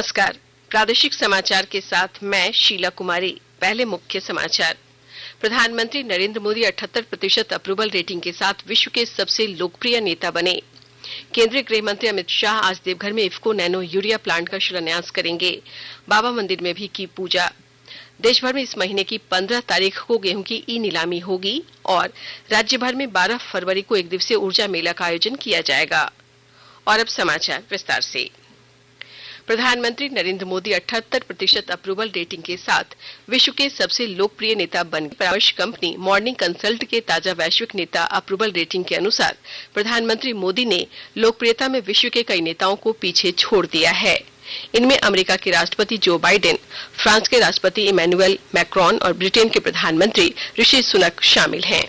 नमस्कार। प्रादेशिक समाचार के साथ मैं शीला कुमारी। पहले मुख्य समाचार। प्रधानमंत्री नरेंद्र मोदी 78% अप्रूवल रेटिंग के साथ विश्व के सबसे लोकप्रिय नेता बने। केंद्रीय गृह मंत्री अमित शाह आज देवघर में इफ्को नैनो यूरिया प्लांट का शिलान्यास करेंगे। बाबा मंदिर में भी की पूजा। देश भर में इस महीने की 15 तारीख को गेहूं की ई नीलामी होगी और राज्य भर में 12 फरवरी को एक दिवसीय ऊर्जा मेला का आयोजन किया जाएगा। और अब समाचार विस्तार से। प्रधानमंत्री नरेंद्र मोदी 78% अप्रूवल रेटिंग के साथ विश्व के सबसे लोकप्रिय नेता बन गए। परामर्श कंपनी मॉर्निंग कंसल्ट के ताजा वैश्विक नेता अप्रूवल रेटिंग के अनुसार प्रधानमंत्री मोदी ने लोकप्रियता में विश्व के कई नेताओं को पीछे छोड़ दिया है। इनमें अमेरिका के राष्ट्रपति जो बाइडेन, फ्रांस के राष्ट्रपति इमैनुअल मैक्रोन और ब्रिटेन के प्रधानमंत्री ऋषि सुनक शामिल हैं।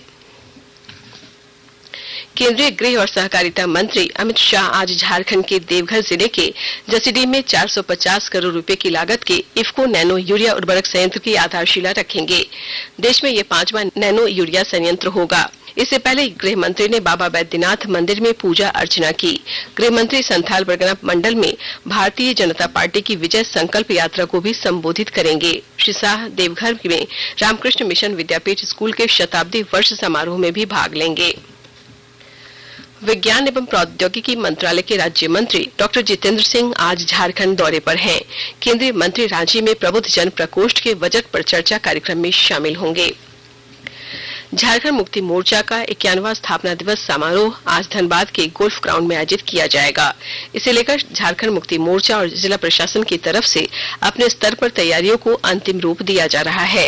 केंद्रीय गृह और सहकारिता मंत्री अमित शाह आज झारखंड के देवघर जिले के जसीडीह में 450 करोड़ रुपए की लागत के इफ्को नैनो यूरिया उर्वरक संयंत्र की आधारशिला रखेंगे। देश में ये 5वां नैनो यूरिया संयंत्र होगा। इससे पहले गृह मंत्री ने बाबा बैद्यनाथ मंदिर में पूजा अर्चना की। गृह मंत्री संथाल परगना मंडल में भारतीय जनता पार्टी की विजय संकल्प यात्रा को भी संबोधित करेंगे। श्री शाह देवघर में रामकृष्ण मिशन विद्यापीठ स्कूल के शताब्दी वर्ष समारोह में भी भाग लेंगे। विज्ञान एवं प्रौद्योगिकी मंत्रालय के राज्य मंत्री डॉक्टर जितेंद्र सिंह आज झारखंड दौरे पर हैं। केंद्रीय मंत्री रांची में प्रबुद्ध जन प्रकोष्ठ के बजट पर चर्चा कार्यक्रम में शामिल होंगे। झारखंड मुक्ति मोर्चा का 51वां स्थापना दिवस समारोह आज धनबाद के गोल्फ ग्राउंड में आयोजित किया जाएगा। इसे लेकर झारखंड मुक्ति मोर्चा और जिला प्रशासन की तरफ से अपने स्तर पर तैयारियों को अंतिम रूप दिया जा रहा है।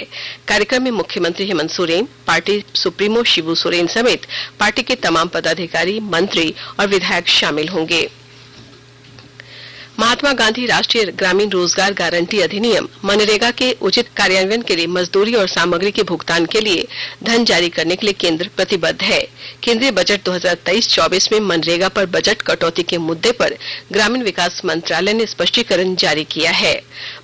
कार्यक्रम में मुख्यमंत्री हेमंत सोरेन, पार्टी सुप्रीमो शिबू सोरेन समेत पार्टी के तमाम पदाधिकारी, मंत्री और विधायक शामिल होंगे। महात्मा गांधी राष्ट्रीय ग्रामीण रोजगार गारंटी अधिनियम मनरेगा के उचित कार्यान्वयन के लिए मजदूरी और सामग्री के भुगतान के लिए धन जारी करने के लिए केंद्र प्रतिबद्ध है। केंद्रीय बजट 2023-24 में मनरेगा पर बजट कटौती के मुद्दे पर ग्रामीण विकास मंत्रालय ने स्पष्टीकरण जारी किया है।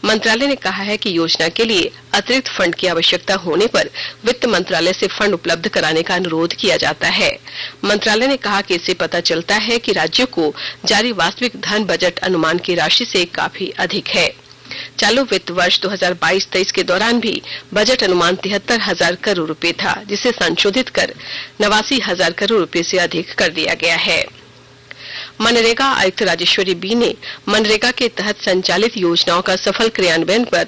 मंत्रालय ने कहा है कि योजना के लिए अतिरिक्त फंड की आवश्यकता होने पर वित्त मंत्रालय से फंड उपलब्ध कराने का अनुरोध किया जाता है। मंत्रालय ने कहा कि इससे पता चलता है कि राज्यों को जारी वास्तविक धन बजट अनुमान की राशि से काफी अधिक है। चालू वित्त वर्ष 2022-23 के दौरान भी बजट अनुमान 73,000 करोड़ रुपए था, जिसे संशोधित कर 89,000 करोड़ रुपए से अधिक कर दिया गया है। मनरेगा आयुक्त राजेश्वरी बी ने मनरेगा के तहत संचालित योजनाओं का सफल क्रियान्वयन पर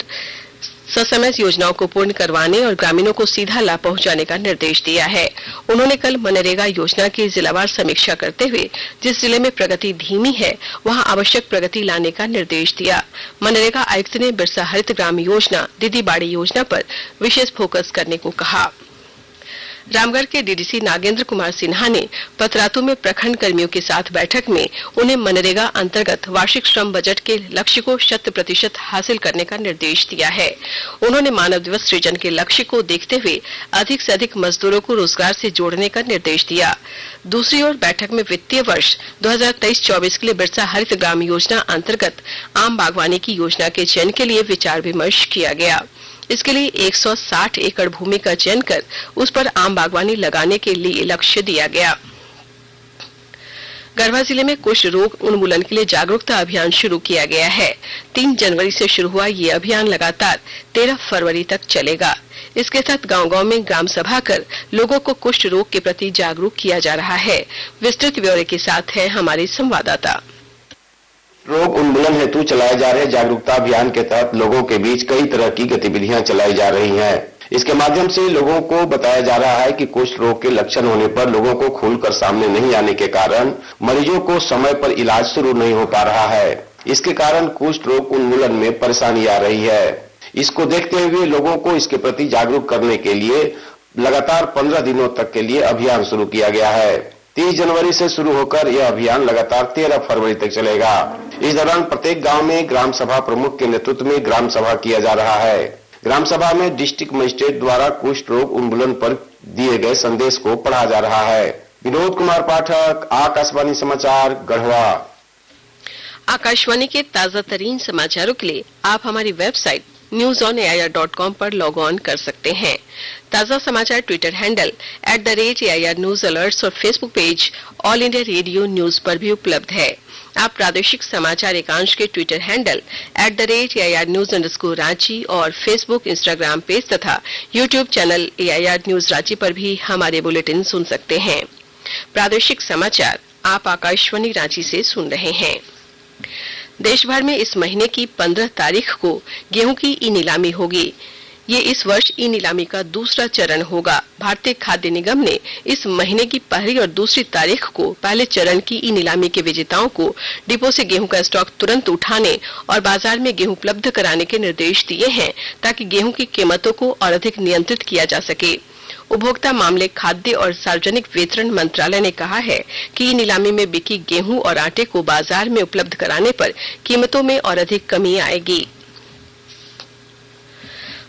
ससमय योजनाओं को पूर्ण करवाने और ग्रामीणों को सीधा लाभ पहुंचाने का निर्देश दिया है। उन्होंने कल मनरेगा योजना की जिलावार समीक्षा करते हुए जिस जिले में प्रगति धीमी है वहां आवश्यक प्रगति लाने का निर्देश दिया। मनरेगा आयुक्त ने बिरसा हरित ग्राम योजना, दीदी बाड़ी योजना पर विशेष फोकस करने को कहा। रामगढ़ के डीडीसी नागेंद्र कुमार सिन्हा ने पतरातू में प्रखंड कर्मियों के साथ बैठक में उन्हें मनरेगा अंतर्गत वार्षिक श्रम बजट के लक्ष्य को 100% हासिल करने का निर्देश दिया है। उन्होंने मानव दिवस सृजन के लक्ष्य को देखते हुए अधिक से अधिक मजदूरों को रोजगार से जोड़ने का निर्देश दिया। दूसरी ओर बैठक में वित्तीय वर्ष 2023-24 के लिए बिरसा हरित ग्राम योजना अंतर्गत आम बागवानी की योजना के चयन के लिए विचार विमर्श किया गया। इसके लिए 160 एकड़ भूमि का चयन कर उस पर आम बागवानी लगाने के लिए लक्ष्य दिया गया। गढ़वा जिले में कुष्ठ रोग उन्मूलन के लिए जागरूकता अभियान शुरू किया गया है। 3 जनवरी से शुरू हुआ ये अभियान लगातार 13 फरवरी तक चलेगा। इसके तहत गांव-गांव में ग्राम सभा कर लोगों को कुष्ठ रोग के प्रति जागरूक किया जा रहा है। विस्तृत ब्यौरे के साथ है हमारे संवाददाता। रोग उन्मूलन हेतु चलाए जा रहे जागरूकता अभियान के तहत लोगों के बीच कई तरह की गतिविधियां चलाई जा रही हैं। इसके माध्यम से लोगों को बताया जा रहा है कि कुष्ठ रोग के लक्षण होने पर लोगों को खुलकर सामने नहीं आने के कारण मरीजों को समय पर इलाज शुरू नहीं हो पा रहा है। इसके कारण कुष्ठ रोग उन्मूलन में परेशानी आ रही है। इसको देखते हुए लोगों को इसके प्रति जागरूक करने के लिए लगातार 15 दिनों तक के लिए अभियान शुरू किया गया है। 30 जनवरी से शुरू होकर यह अभियान लगातार 13 फरवरी तक चलेगा। इस दौरान प्रत्येक गांव में ग्राम सभा प्रमुख के नेतृत्व में ग्राम सभा किया जा रहा है। ग्राम सभा में डिस्ट्रिक्ट मजिस्ट्रेट द्वारा कुष्ठ रोग उन्मूलन पर दिए गए संदेश को पढ़ा जा रहा है। विनोद कुमार पाठक, आकाशवाणी समाचार, गढ़वा। आकाशवाणी के ताजा तरीन समाचारों के लिए आप हमारी वेबसाइट newsonair.com पर लॉग ऑन कर सकते हैं। ताजा समाचार Twitter handle @AIR news alerts और Facebook page All India Radio news पर भी उपलब्ध है। आप प्रादेशिक समाचार एकांश के ट्विटर हैंडल @AIR न्यूज_रांची और फेसबुक, इंस्टाग्राम पेज तथा YouTube channel AIR news Ranchi पर भी हमारे बुलेटिन सुन सकते हैं। प्रादेशिक समाचार आप आकाशवाणी रांची से सुन रहे हैं। देश भर में इस महीने की 15 तारीख को गेहूं की ई नीलामी होगी। ये इस वर्ष ई नीलामी का दूसरा चरण होगा। भारतीय खाद्य निगम ने इस महीने की पहली और दूसरी तारीख को पहले चरण की ई नीलामी के विजेताओं को डिपो से गेहूं का स्टॉक तुरंत उठाने और बाजार में गेहूं उपलब्ध कराने के निर्देश दिए हैं, ताकि गेहूं की कीमतों को और अधिक नियंत्रित किया जा सके। उपभोक्ता मामले, खाद्य और सार्वजनिक वितरण मंत्रालय ने कहा है कि ई नीलामी में बिकी गेहूं और आटे को बाजार में उपलब्ध कराने पर कीमतों में और अधिक कमी आएगी।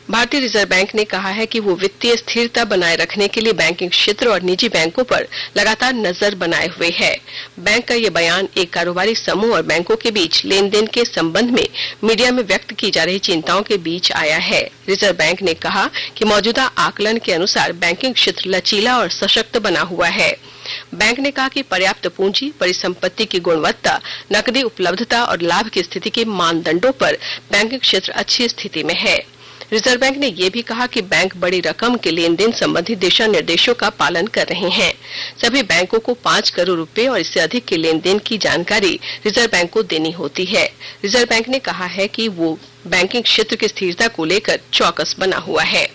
भारतीय रिजर्व बैंक ने कहा है कि वो वित्तीय स्थिरता बनाए रखने के लिए बैंकिंग क्षेत्र और निजी बैंकों पर लगातार नजर बनाए हुए है। बैंक का ये बयान एक कारोबारी समूह और बैंकों के बीच लेन देन के संबंध में मीडिया में व्यक्त की जा रही चिंताओं के बीच आया है। रिजर्व बैंक ने कहा कि मौजूदा आकलन के अनुसार बैंकिंग क्षेत्र लचीला और सशक्त बना हुआ है। बैंक ने कहा कि पर्याप्त पूंजी, परिसंपत्ति की गुणवत्ता, नकदी उपलब्धता और लाभ की स्थिति के मानदंडों पर बैंकिंग क्षेत्र अच्छी स्थिति में है। रिजर्व बैंक ने यह भी कहा कि बैंक बड़ी रकम के लेन देन संबंधी दिशा निर्देशों का पालन कर रहे हैं। सभी बैंकों को 5 करोड़ रुपए और इससे अधिक के लेन देन की जानकारी रिजर्व बैंक को देनी होती है। रिजर्व बैंक ने कहा है कि वो बैंकिंग क्षेत्र की स्थिरता को लेकर चौकस बना हुआ है।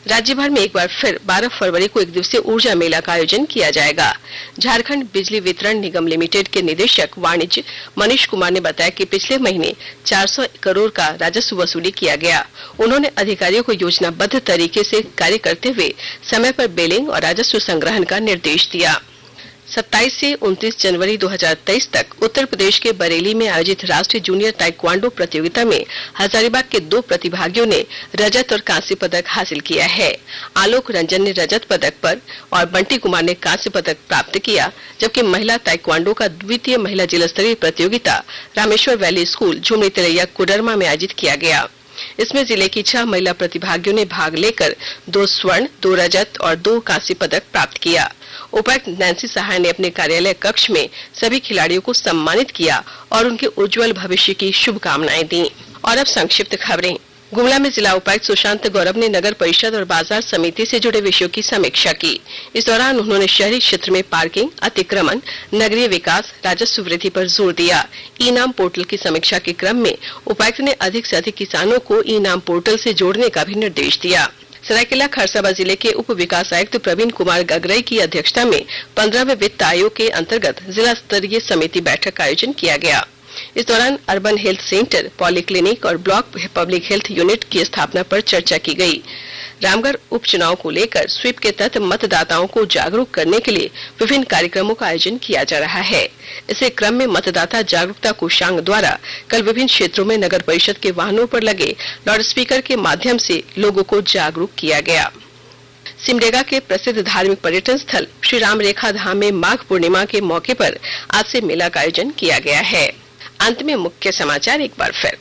राज्य भर में एक बार फिर 12 फरवरी को एक दिवसीय ऊर्जा मेला का आयोजन किया जाएगा। झारखंड बिजली वितरण निगम लिमिटेड के निदेशक वाणिज्य मनीष कुमार ने बताया कि पिछले महीने 400 करोड़ का राजस्व वसूली किया गया। उन्होंने अधिकारियों को योजनाबद्ध तरीके से कार्य करते हुए समय पर बिलिंग और राजस्व संग्रहण का निर्देश दिया। 27 से 29 जनवरी 2023 तक उत्तर प्रदेश के बरेली में आयोजित राष्ट्रीय जूनियर ताइक्वांडो प्रतियोगिता में हजारीबाग के 2 प्रतिभागियों ने रजत और कांस्य पदक हासिल किया है। आलोक रंजन ने रजत पदक पर और बंटी कुमार ने कांस्य पदक प्राप्त किया, जबकि महिला ताइक्वांडो का द्वितीय महिला जिला स्तरीय प्रतियोगिता रामेश्वर वैली स्कूल झुमरी तिलैया कोडरमा में आयोजित किया गया। इसमें जिले की 6 महिला प्रतिभागियों ने भाग लेकर 2 स्वर्ण, 2 रजत और 2 कांस्य पदक प्राप्त किया। उपायुक्त नैन्सी सहाय ने अपने कार्यालय कक्ष में सभी खिलाड़ियों को सम्मानित किया और उनके उज्जवल भविष्य की शुभकामनाएं दी। और अब संक्षिप्त खबरें। गुमला में जिला उपायुक्त सुशांत गौरव ने नगर परिषद और बाजार समिति से जुड़े विषयों की समीक्षा की। इस दौरान उन्होंने शहरी क्षेत्र में पार्किंग, अतिक्रमण, नगरीय विकास, राजस्व वृद्धि पर जोर दिया। ई नाम पोर्टल की समीक्षा के क्रम में उपायुक्त ने अधिक से अधिक किसानों को ई नाम पोर्टल से जोड़ने का भी निर्देश दिया। सरायकेला खरसावां जिले के उप विकास आयुक्त प्रवीण कुमार गगरई की अध्यक्षता में 15वें वित्त आयोग के अंतर्गत जिला स्तरीय समिति बैठक का आयोजन किया गया। इस दौरान अर्बन हेल्थ सेंटर, पॉलीक्लिनिक और ब्लॉक पब्लिक हेल्थ यूनिट की स्थापना पर चर्चा की गई। रामगढ़ उपचुनाव को लेकर स्वीप के तहत मतदाताओं को जागरूक करने के लिए विभिन्न कार्यक्रमों का आयोजन किया जा रहा है। इसी क्रम में मतदाता जागरूकता कोषांग द्वारा कल विभिन्न क्षेत्रों में नगर परिषद के वाहनों पर लगे लाउड स्पीकर के माध्यम से लोगों को जागरूक किया गया। सिमडेगा के प्रसिद्ध धार्मिक पर्यटन स्थल श्री राम रेखा धाम में माघ पूर्णिमा के मौके पर आज से मेला का आयोजन किया गया है। अंत में मुख्य समाचार एक बार फिर।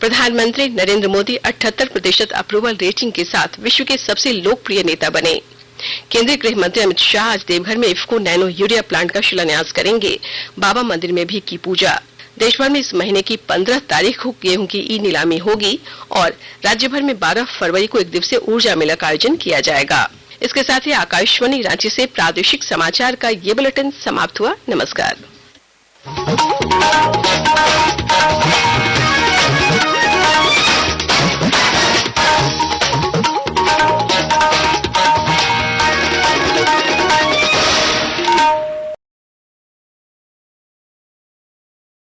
प्रधानमंत्री नरेंद्र मोदी 78% अप्रूवल रेटिंग के साथ विश्व के सबसे लोकप्रिय नेता बने। केंद्रीय गृह मंत्री अमित शाह आज देवघर में इफ्को नैनो यूरिया प्लांट का शिलान्यास करेंगे। बाबा मंदिर में भी की पूजा। देश भर में इस महीने की 15 तारीख को गेहूं की ई नीलामी होगी और राज्य भर में 12 फरवरी को एक दिवसीय ऊर्जा मेला का आयोजन किया जाएगा। इसके साथ ही आकाशवाणी रांची से प्रादेशिक समाचार का ये बुलेटिन समाप्त हुआ। नमस्कार।